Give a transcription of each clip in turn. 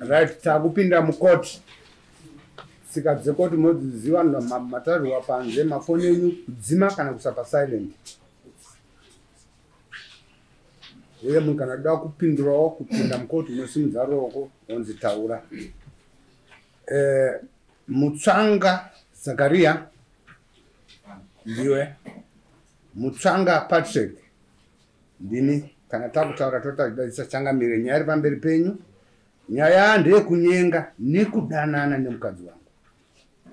right takupinda mukoti sika dzekoti modziziva matarirwa panze mafoni enyu kudzima kana kusapa silent uye munhu kana da kupindurawo kupinda mukoti unosimudza ruoko onzi taura Mutsanga Zakaria ndiwe Mutsanga Patrick ndini kana takutaura totadisa changamire nyaya iri pamberi penyu nyaya ndeyekunyenga nekudanana nemukadzi wangu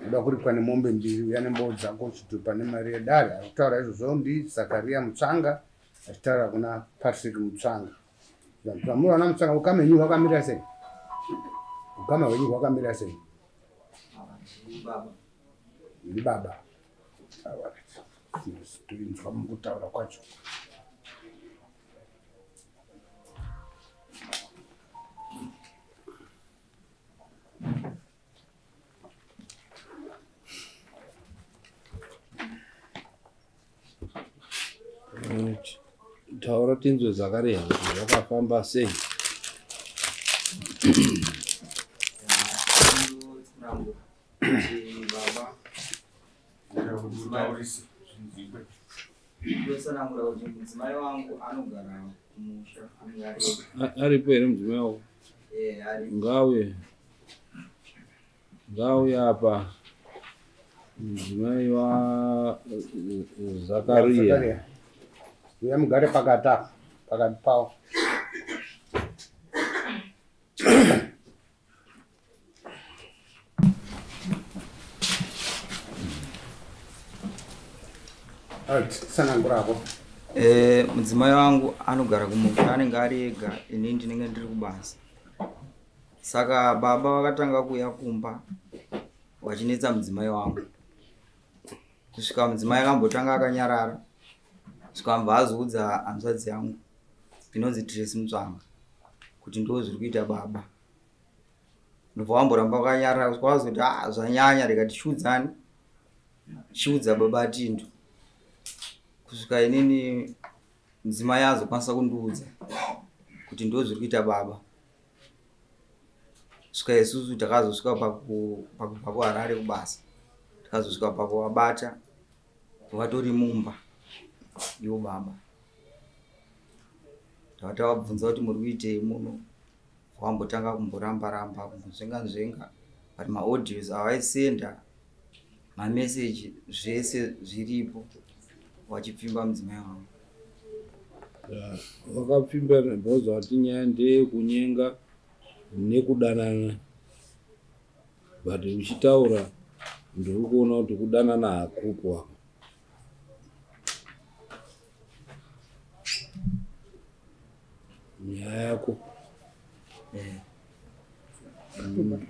ndoda kuripwa nemombe mbiri uya nembodzi dzako chitupa nemari yedare akutaura izvozvo ndi Zakaria Mutsanga achitaura kuna Patrick Mutsanga zvamuona Mutsanga ukama hwenyu hwakamira sei ukama hwenyu hwakamira sei ndi baba tinzwa mukutaura kwacho taura tinzwe Zakaria zvakafamba sei aripo here mudzimai wako ngauye apa mudzimai wa Zakaria uya mugare pakati pavo sanangurako mudzimai wangu anogara kumusha anenge ari ega ini ndinenge ndiri kubasa saka baba vakatanga kuuya kumba vachinetsa mudzimai wangu kusvika mudzimai akambotanga akanyarara svikambva azoudza hanzvadzi yangu inonzi Tracy Mutsvanga kuti ndo zviri kuita baba ndobva wamboramba wakanyarara kusvika wazoti zvanyanya reka tichiudzani chiudza baba Tindu kusvika inini mudzimai azokwanisa kundiudza kuti ndo zviri kuita baba kusvika isusu takazosvika pakubva kuHarare kubasa takazosvika pakuwabata vatori mumba iwo baba tavabvunza kuti muri kuitei muno wambotanga kumboramba kumbozvenga but maaudios avaisenda mameseji zvese zviripo wachipfimba mudzimai wangu wakapfimba bhoza wati nyaya ndeyekunyenga nekudanana but uchitaura ndiri kuona kuti kudanana hakupo nyaya yako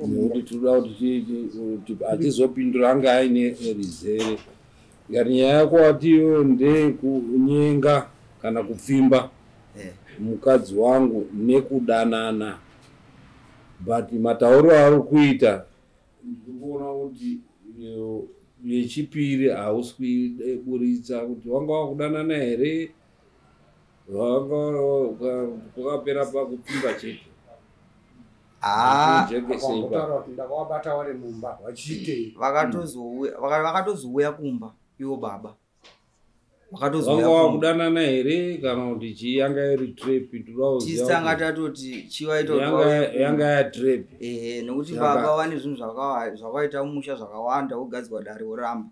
nekuti tinoda kuti hatizopindura anga aine rizere ngati nyaya yako watiyo ndeyekunyenga kana kupfimba mukadzi wangu nekudanana but matauro ari kuita ndikuona kuti yechipiri hauswi buritsa kuti wanga wakudanana here wakapera pakupfimba chete ndakawabata wari mumba wachiitei vakatozouya kumba iwo baba wanga wakudanana here kana kuti chiyanga iri trap tisanga tatoti yanga yatrap nokuti baba wane zvinhu zvakaita mumusha zvakawanda wogadzikwa dare woramba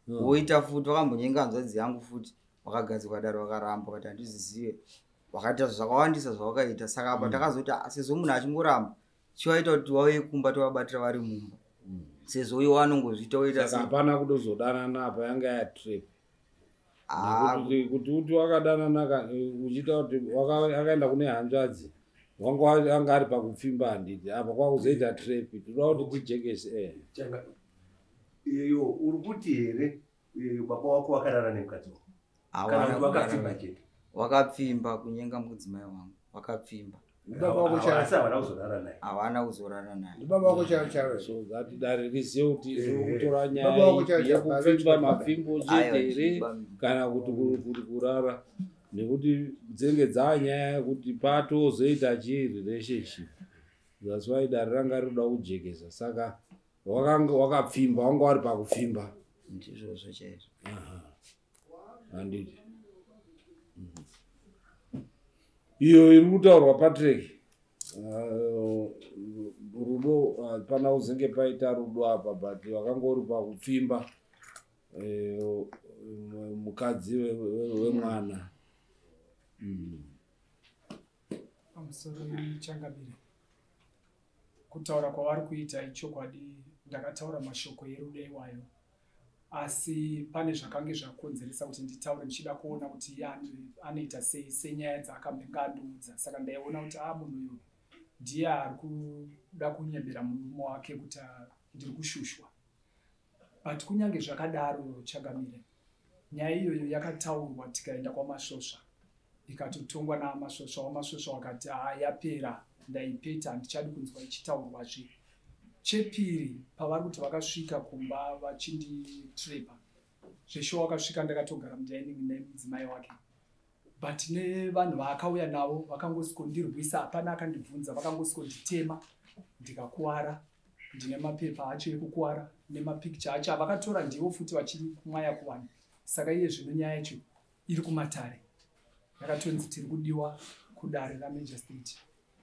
woita futi wakambonyenga hanzvadzi yangu futi wakagadzikwa dare wakaramba kuti handizizive wakaita zvakawandisa zvawakaita saka apa takazoti sezvo munhu achingoramba chiwaita kuti wauye kumba tovabatira vari mumba sezvo iwo anongozviita woita saka hapana kutozodanana apa yanga yatrap kuti uti wakadanana uchiita kuti akaenda kune hanzvadzi wanga anga ari pakupfimba handiti apa kwakuzoita trap tinoda kuti tijekese iyo uri kuti here baba wako wakarara nemukadzi wako kana kuti wakapfimba chete wakapfimba kunyenga mudzimai wangu wakapfimba havana kuzorara naye baba wako chaiwo so that dare rizive kuti kutora nyaya yekupfimba mapfimbo chete here kana kuti kurara nekuti dzenge dzanyaya kuti patozoita chii relationship that's why dare ranga rinoda kujekesa saka wakapfimba wanga wari pakupfimba ndizvozvo chaizvo. handiti iyo iri kutaurwa Patrick rudo hapana kuzenge paita rudo apa but wakanga uri pakupfimba mukadzi wemwana. Pamusoro Changamire, kutaura kwavari kuita ichokwadi, ndakataura mashoko erudo iwayo, asi pane zvakange zvakonzeresa kuti nditaure ndichida kuona kuti anoita sei senyaya dzaakambenge andiudza. Saka ndaiona kuti munhu uyu ndiye ari kuda kunyembera murume wake kuti ndiri kushushwa. But kunyange zvakadaro Changamire, nyaya iyoyo yakataurwa tikaenda kwaMasvosva, ikatotongwa naMasvosva. waMasvosva wakati yapera, ndaipeta, handichadi kunzwa ichitaurwazve. Chepiri, pavari kuti vakasvika kumba vachinditrepa, zveshe wakasvika ndakatogara mudining nemudzimai wake, but nevanhu vaakauya navo vakangosikondirwisa, hapana akandibvunza, vakangosikonitema ndikakuwara. Ndine mapepa acho ekukuwara nemapicture acho avakatora ndivo futi vachiri kumwaya kuwani. Saka iye zvino nyaya yacho iri kumatare, yakatonzi tiri kudiwa kudare raMajesty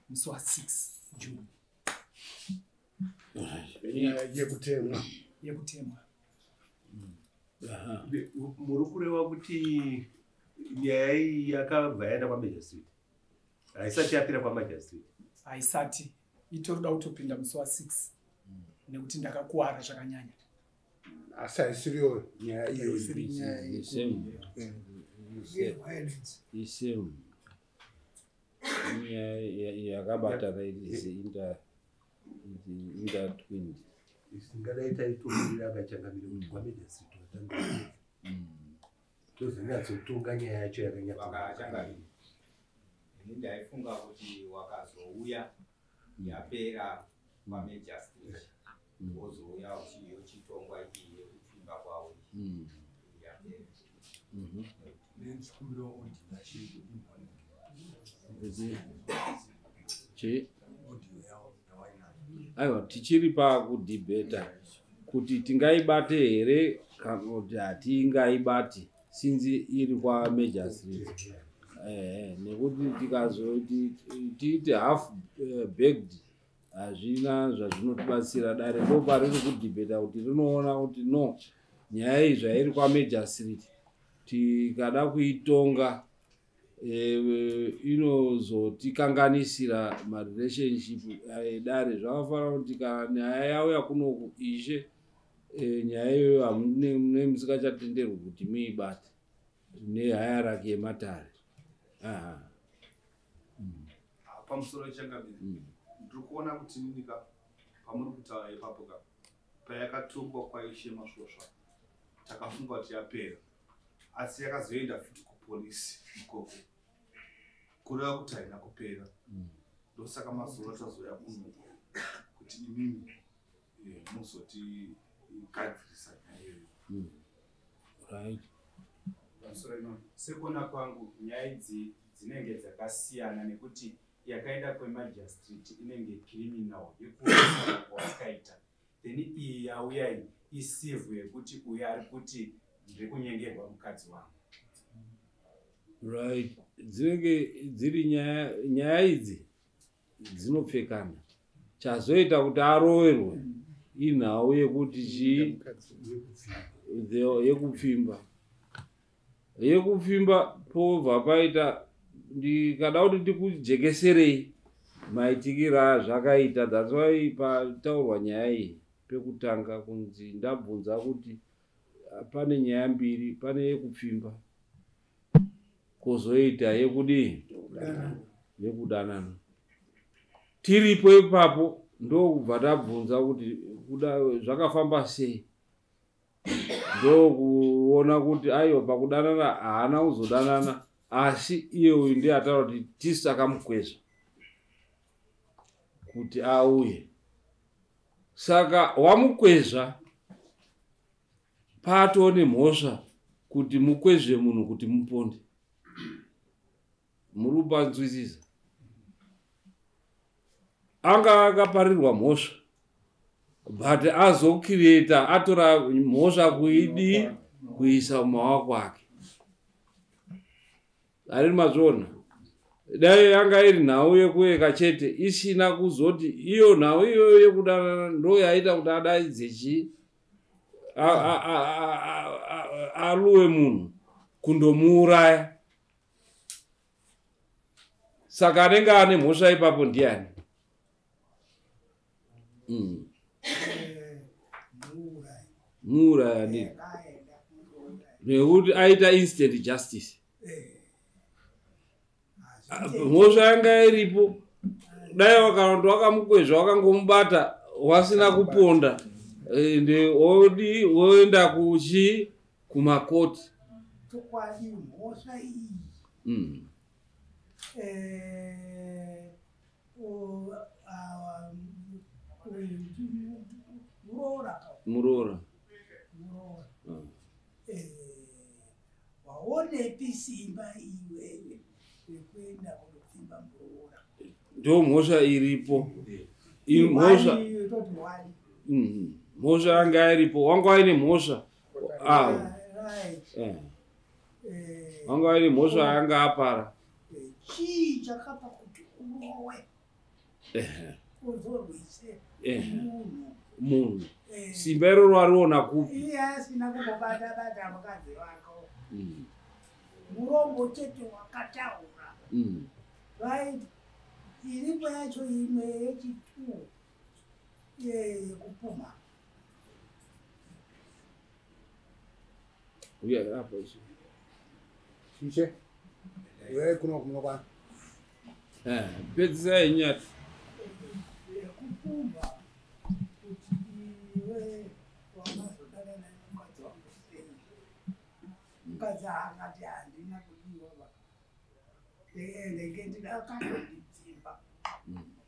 musi wa6 June. Yekutemwa. Muri kureva kuti nyaya iyi yakabva yaenda kwaMajesty, haisati yapira kwaMajesty? Haisati, itoda kutopinda musi wa6 nekuti ndakakuwara zvakanyanya. Asi haisiriyo nyaya iyo isemu yakabatana inda-twin isingadai taitomirira akachangamira kuti kwaMajesty totanga tozonyatsotunga nyaya yacho yakanyatsoachangamira. Ini ndaifunga kuti wakazouya yapera kwaMajesty wozouya uchitongwa iyi yekupfimba kwawo yapera. aiwa tichiri pakudhibheta kuti tingaibate here kana kuti hatingaibati sinzi iri kwaMajesty. Nekuti tikazoti tiite half baked hazvina zvazvinotibatsira. Dare ndo pariri kudhibheta kuti rinoona kuti no, nyaya iyi zvairi kwaMajesty tikada kuitonga inozotikanganisira marelationship dare. Zvakafanira kuti kana nyaya yauya kunoku ishe nyaya iyoyo hamune musikachatenderwi kuti muibate nehayaraki yematare. Pamusoro Changamire, ndiri kuona kuti nyika pamuri kutaura ipapo payakatongwa kwaishe Masvosva takafunga kuti yapera, asi yakazoenda futi kupolisi ikoko kureva kuti haina kupera. Ndosaka mazuva tazoya kunoku kuti imimi muzotigadzirisa nyaya iyoyo. Right. Pamusoro inono, sekuona kwangu nyaya idzi dzinenge dzakasiyana nekuti yakaenda kwaMajesty inenge criminal yekuona kwakaita, then iyi yauya iyi isivhu yekuti uya ari kuti ndiri kunyengerwa mukadzi wangu. Right. Dzinenge dziri nyaya idzi dzinopfekana. Chazoita kuti aroverwe inhau yekuti yekupfimba pobva paita ndikada kuti ndikujekeserei maitikira zvakaita. That's why pataurwa nyaya iyi pekutanga kunzi ndabvunza kuti pane nyaya mbiri, pane yekupfimba kozoita yekudanana. Tiripo ipapo ndokubva tabvunza kuti zvakafamba sei, ndokuona kuti aiwa pakudanana haana kuzodanana, asi iye uyu ndiye ataura kuti tisi akamukwezva kuti auye. Saka wamukwezva patone mhosva kuti mukwezve munhu kuti muponde. Muri kupanzwisisa? anga akaparirwa mhosva but azokireta atora mhosva kuidi kuisa mumaoko ake. Ari mazvona dai yanga iri nhau yekuweka chete isina kuzoti iyo nhau iyoyo yekudanana ndo yaita kuti adaidze chi aluwe munhu kundomuuraya. Saka anenge ane mhosva ipapo ndiani? Muuraya ndini nekuti aita instant justice. Mhosva yanga iripo dai wakando wakamukwezva wakangomubata wasina kuponda ende odi woenda kuchi kumakoti. Chokwadi mhosva iyi Muroora waonepi simba iwewe yekuenda kunopfimba Muroora? Ndo mhosva iripo. Mhosva yanga iripo. Wanga waine mhosva wanga waine mhosva yanga apara. Chii chakapa kuti urowe uzorwise munhu? Simba iroro wariona kupi? iye asina kumbobata mukadzi wako. Murongo chete wakataura. Right? Iripo yacho imwe yechitu yekupuma. Uya hapo ishi. Shishe. Wewe kuno kwa. Pedzisa inyati. Yekupuma. Iwe wamazodana na mukadzi wako sei. Mukadzi akati handina kudiwa ba. Ndenge akandonditsimba.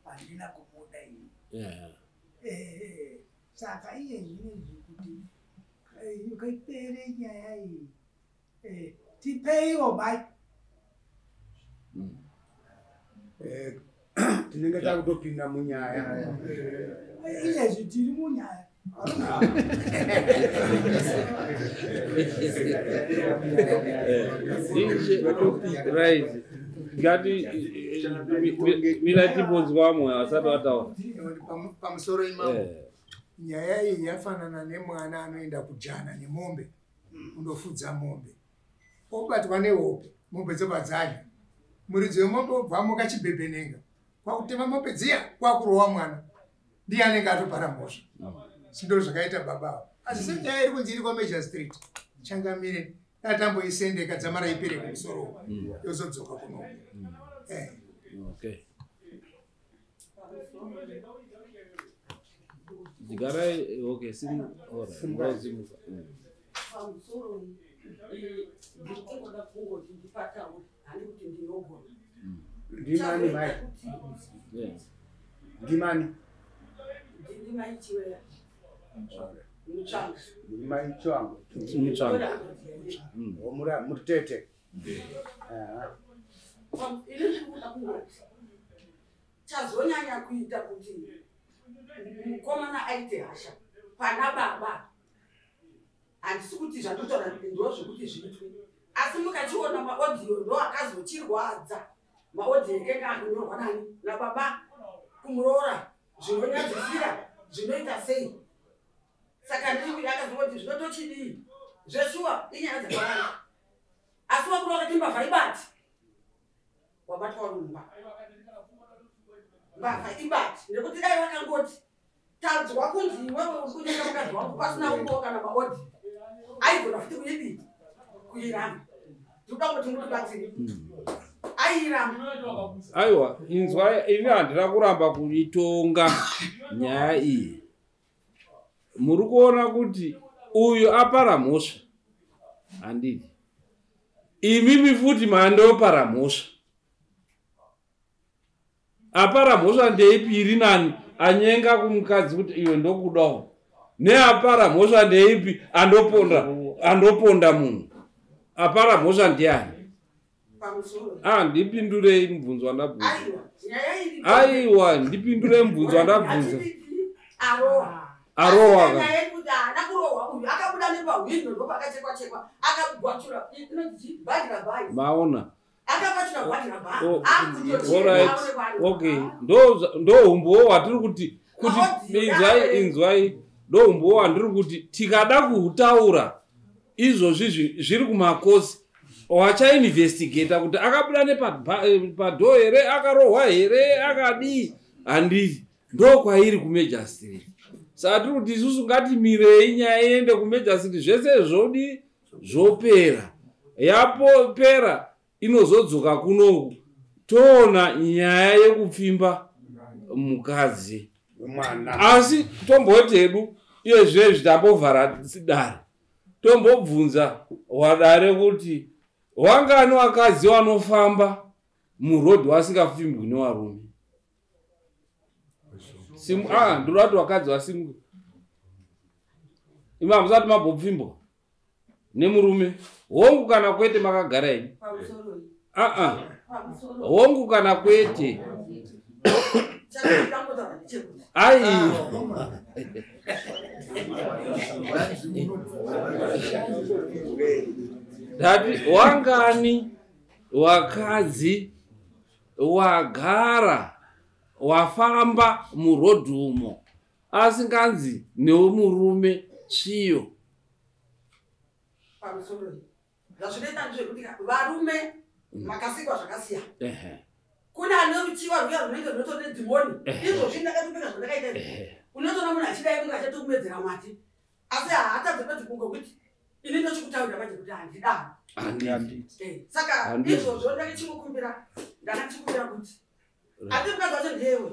Handina kumuda ini. Saka iye zvinezvi kuti ukaipere nyaya iyi tipeiwo mai. Tinenge takutopinda munyaya. Izvezvi tiri munyaya. Right. Ngati milatipodzwa mwe asati wataura. Pamusoro imamo. Nyaya iyi yafanana nemwana anoenda kujana nemombe kundofudza mombe. Obatwa nehope, mombe dzobadzadya. Muridzi wemombe obva mukachibhebhenenga. Kwakutema mombe dziya kwakurowa mwana. Ndiye anenge atopara mhosva. Sindori zvakaita baba. Asi senyaya iri kunzi iri kwaMajor Street. Changamire atamboisendeka dzamara ipere kumusoro. Yozodzoka kuno. Okay. Digarai okay simu ora simu. Pamusoro ndikoda kungoti ndipatawo hani kuti ndinogona. Ndimani mai. Ndimani. Ndimai chiweya. Muchanga. Ndimai chwangu. Muchanga. Omura mutete. Ile ndikuda kungoti. Chazonyanya kuita kuti mukomana aite hasha pana baba. Handisi kuti zvandotaura ndo zvekuti zviitwe. Asi mukachiona maaudio ndo akazochirwadza. Maaudio ekanga akanyorwa nani nababa kumuroora zvinonyadzisira zvinoita sei. Saka ndimi akazoti zvinotochidii zveshuwa inyaya dzakawanda. Asi wakuru wakati mbavha ibati wabatwa rumba. Mbavha ibati nekuti dai vakangoti tadzwa kunzi iwewe uri kunyenga mukadzi wangu pasina umbowo kana maaudio aigona futi kuidii kuiramba. Ndoda kuti ndikubatsire airamba. Aiwa inzwa ini handina kuramba kuitonga nyaya iyi. Muri kuona kuti uyu apara mhosva handidi. Imimi futi mandopara mhosva. Apara mhosva ndeipiri nani anyenga kumukadzi kuti iwe ndokudawo. Neapara mhosva ndeipi andoponda munhu. Apara mhosva ndiani? ndipindure mubvunzo wandabvunza. Aiwa, ndipindure mubvunzo wandabvunza. Arowa nakurowa uyu akabuda nepahwindo ndopakachekwa akagwachura bhadhira bhayi maona akapachura bhadhira bhayi alright okay ndo umbowo watiri kuti inzwai ndo umbowo wandiri kuti tikada kuutaura izvozvi zviri kumakosi wachainvestigata kuti akabuda nepadho here akarohwa here akadii handizi ndo kwairi kumajor street. Saka tiri kuti isusu ngatimirei nyaya iende kumajor street zvese zvodi zvopera. Yapopera inozodzoka kunoku toona nyaya yekupfimba mukadzi. Asi tomboti hedu iye zvezvi tambovhara dare tombobvunza wadare kuti wangani wakadzi wanofamba murodhi wasingapfimbwi nevarume. Ndorati wakadzi wasimwe ima musati mabhopfimbwa nemurume hongu kana kwete makagara ini hongu kana kwete ai dati wangani wakadzi wagara wafamba murodhi umo asinganzi nemurume tsviyo. Zvazvinoita ndezvekuti varume makasikwa zvakasiyana. Kuna anochiwa ruya runenge runotoda dhimoni. Izvozvi ndakatopeka zvandakaita unotoona munhu achidai kunge achatokumedzera mwati asi haatadze pedzi kuti ini ndochikutaurira manje kuti handidaro. Saka izvozvo ndakachikumbira kuti ati mukadzi wacho ndiyewe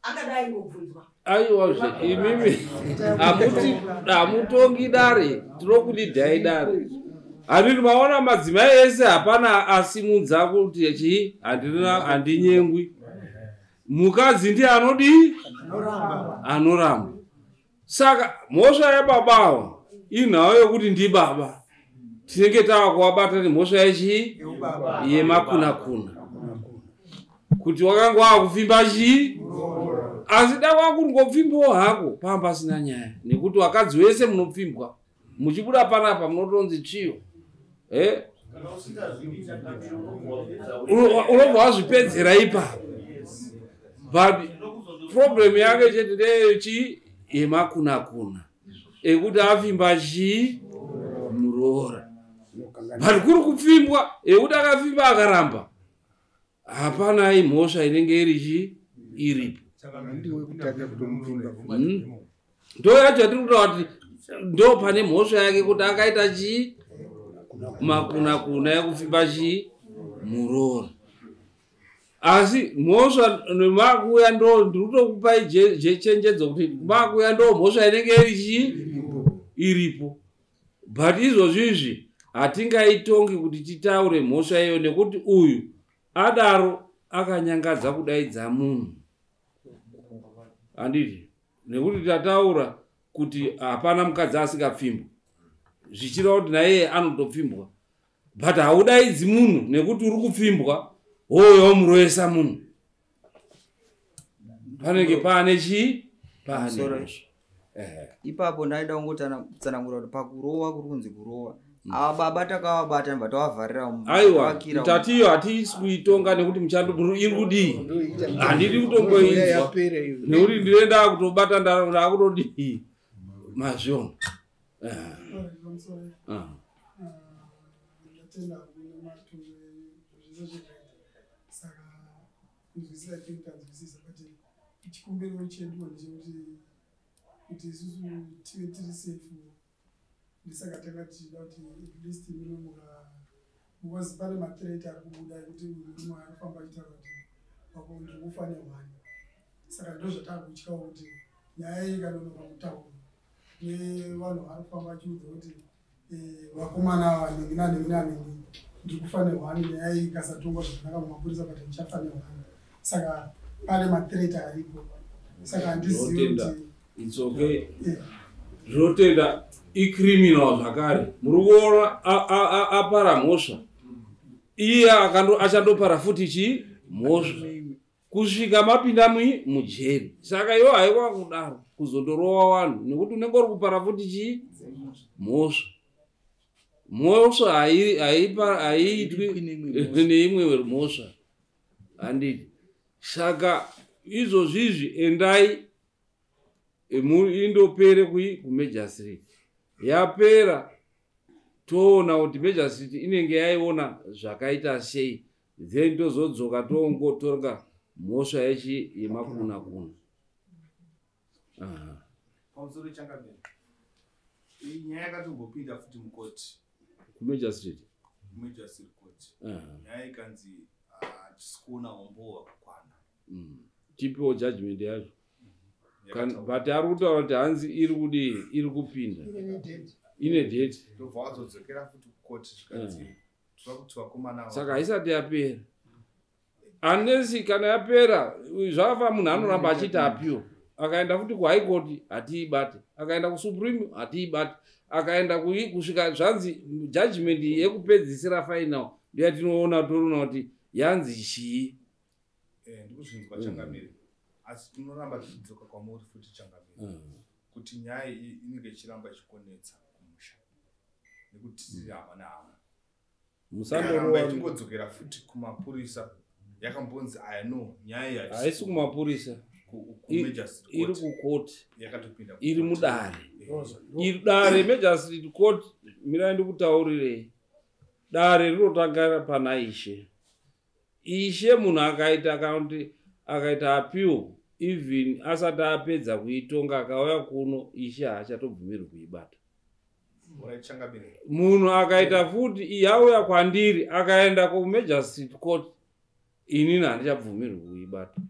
angadai ngobvunzwa. Aiwazve imimi hamutongi dare tinokuti dhai dare. Handiti maona madzimai ese hapana asimudza kuti chii handinyengwi. Mukadzi ndiye anodii anoramba. Saka mhosva yababawa inhau yokuti ndibaba tinenge tava kuwabata nemhosva yechii yemakuna-kuna kuti wakanga wakufimba chii asi da kwakungopfimbawo hako pamba pasina nyaya nekuti wakadzi wese munopfimbwa muchibuda panapa munotonzi tsviyo unobva wazvipedzera ipapo but problem yake chete ndeyechii yemakuna-kuna ekuti afimba chii muroora but kuri kupfimbwa ekuti akafimba akaramba hapana imhosva inenge iri chii iripo. Ndo yacho yatiri kutaura kuti ndo pane mhosva yake kuti akaita chii makuna-kuna yekufimba chii muroora. Asi mhosva nemakuya ndo ndikutokupai chenjedzo kuti makuya ndo mhosva inenge iri chii iripo. But izvozvizvi hatingaitongi kuti titaure mhosva iyo nekuti uyu adaro akanyangadza kudaidza munhu. Handiti nekuti tataura kuti hapana mukadzi asingapfimbwa zvichireva kuti naiye anotopfimbwa but haudaidzi munhu nekuti uri kupfimbwa hoyo muroesa munhu panenge pane chii pane ipapo ndaida kungotsanangura kuti pakurowa kuri kunzi kurowa ava baba takavabata ndibva tavavharira aiwa tatiyo hatisi kuitonga nekuti muchando iri kudii handidi kutongoizwa nekuti ndinoenda kutobata ndakutodii mazvona saka kunzwisisa tinotadzwisisa but chikumbiro chedu ndechekuti kuti isusu tive tiri safe ndisaka tanga tichida kuti at least munomuka because pane mathreat ari kubuda ekuti umwe arifamba achitaura kuti wako ndikufa nehwani saka ndo zvataakutyao kuti nyaya iyi ikanonoka kutaurwa nevanhu vari kufamba achiudza kuti vakomana vanenginanenginanengi ndikufa nehwani nyaya iyi ikasatongwa zvakanaka mumapurisa kuti ndichafa nehwani saka pane mathreat aripo saka handizivi kuti it's okay zvotenda icriminal zvakare muri kuona apara mhosva iye achandopara futi chi mhosva kusvika mapinda mujeri. Saka iwo haikwa kudaro kuzondorowa vanhu nekuti unenge uri kupara futi chi mhosva. Mhosva haiitwi neimwe mhosva handiti. Saka izvozvizvi endai indopere kuMajor Street. Yapera toona kuti Major Street inenge yaiona zvakaita sei, then tozodzoka tongotonga mhosva yechi yemakuna kuna. Pamusoro Changamire, iyi nyaya yakatombopinda futi mukoti kuMajor Street. Major Street Court. Nyaya ikanzi tisikuona umbo wakakwana. Tipiwo judgment yacho. But ari kutaura kuti hanzi iri kupinda. Ine date. Ndobva wazodzokera futi kukoti zvikanzi tova kuti vakomana. Saka haisati yapera. Unless kana yapera zvakafa munhu anoramba achiti appeal. Akaenda futi kuHigh Court hatiibate. Akaenda kuSupreme hatiibate. Akaenda kusvika zvanzi judgment yekupedzisira final ndiyatinoona toona kuti yanzi chii. Ndikuzvinzwa Changamire. Asi tinoramba tichidzoka kwamuri futi Changamire. Kuti nyaya iyi inenge ichiramba ichikonetsa kumusha. Nekuti tiri hama nehama. Musandoramba ichingodzokera futi kumapurisa. Yakambonzi aya no nyaya haisi kumapurisa. Iri kukoti. Yakatopinda. Iri mudare. Iri dare Major Street Court mirai ndikutaurirei. Dare rinotanga pana Ishe. Ishe munhu akaita appeal even asati apedza kuitonga akauya kuno Ishe haachatobvumirwi kuibata. Munhu akaita futi yauya kwandiri akaenda kuMajor Street Court inini handichabvumirwi kuibata.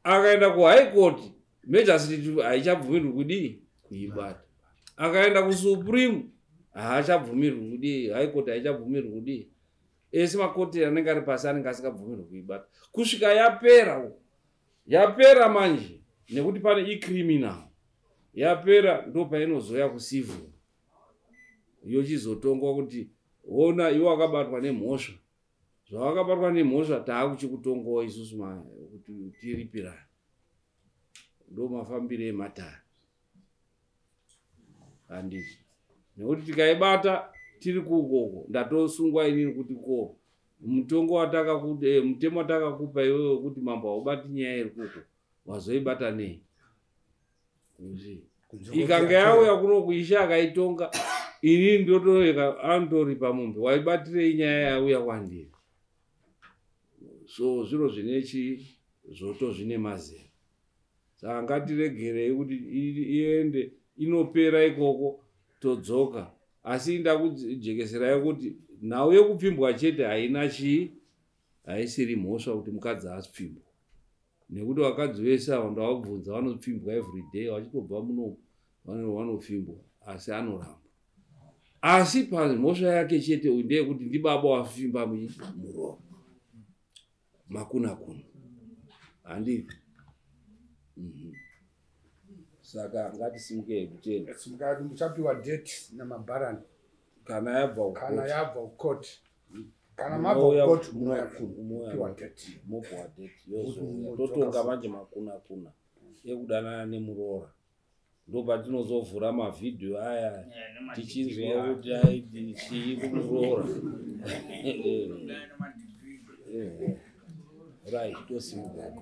Akaenda kuHigh Court Major Street haichabvumirwi kuibata. Akaenda kuSupreme haachabvumirwi High Court haichabvumirwi esi makoti anenge ari pasi anenge asingabvumirwi kuibata. Kusvika yapera manje nekuti pane icriminal. Yapera ndo painozoya kucivil. Yochizotongwa kuti ona iwo akabatwa nemhosva. Zvawakabatwa nemhosva taakuchikutongawo isusu kuti tiripirane. Ndo mafambiro ematare. Handiti. Nekuti tikaibata tiri kukoko ndatosungwa inini kuti ko mutemo watakakupa iwewe kuti mambo haubati nyaya iri kuko wazoibata nei. Ikanga yauya kuno kuIshe akaitonga inini ndotoeka andori pamombe waibatirei nyaya yauya kwandiri. So zviro zvoto zvine mazera. Saka ngatiregerei kuti iende inopera ikoko todzoka. Asi ndakujekeserai kuti nhau yekupfimbwa chete haina haisiri mhosva kuti mukadzi asipfimbwa. Nekuti vakadzi vese ava ndavabvunza vanopfimbwa every day vachitobva muno vanopfimbwa asi anoramba. Asi pamhosva yake chete ndeyekuti ndibaba wafimba muromo. Makuna kuna. Handiti. Saka ngatisimukei kutenda. Simukai muchapiwa date namabharani. Kana yabva ukoti. Kana mabva ukoti munopiwa date. Mopiwa date. Totonga manje makuna ekudanana nemuroora. Ndo patinozovhura mavhidhiyo aya tichinzwa kuti aidi chii kumuroora. Right, tosimuka.